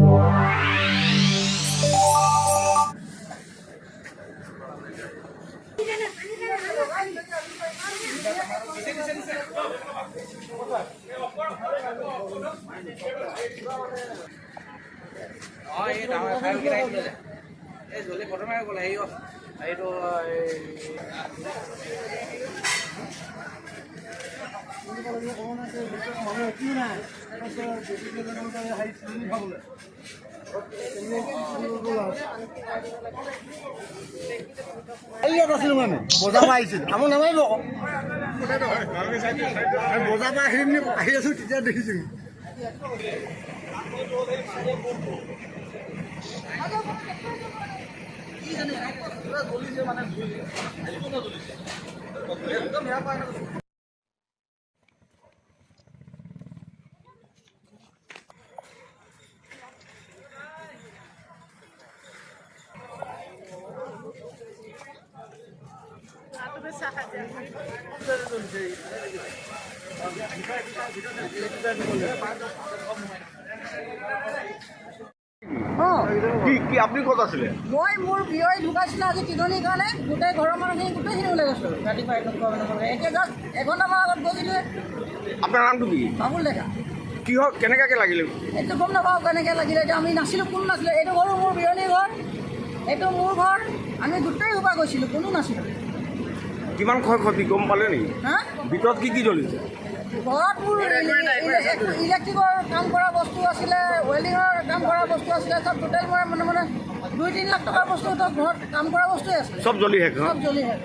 এই ডাঙৰ ফাইল কেইটা আহিছিলে যে এই জলদি ফটো মাৰি গ'লে এইটো ইয়াত আছিলো মানে বজাৰ পৰা আহিছিল আমাৰ নামাৰিব আকৌ বজাৰ পৰা আহি আছো তেতিয়া দেখিছো আপুনি ক'ত আছিলে? মই মোৰ বিয়ৈ ঢুকাইছিলে আজি তিননিৰ কাৰণে গোটেই ঘৰৰ মানুহখিনি গোটেইখিনি ওলাই গৈছোঁ ৰাতিপুৱা এতিয়া জাষ্ট এঘণ্টামান আগত গৈছিলোঁ। আপোনাৰ নামটো কি? বাবুল ডেকা। কি হওক কেনেকুৱাকৈ লাগিলে? এইটো গম নাপাওঁ কেনেকৈ লাগিলে, এতিয়া আমি নাছিলোঁ, কোনো নাছিলে। এইটো ঘৰো মোৰ বিয়নীৰ ঘৰ, এইটো মোৰ ঘৰ, আমি গোটেই সোপা গৈছিলোঁ, কোনো নাছিলোঁ। কিমান ক্ষয় ক্ষতি গম পালে নেকি? হা ভিতৰত কি জ্বলিছে? ঘৰত মোৰ ইলেক্ট্ৰিকৰ কাম কৰা বস্তু আছিলে, ৱেল্ডিঙৰ কাম কৰা বস্তু আছিলে, চব টোটেল মই মানে 2-3 লাখ টকাৰ বস্তু ঘৰত কাম কৰা বস্তুৱে আছিলে, চব জ্বলি শেষ? চব জ্বলি শেষ।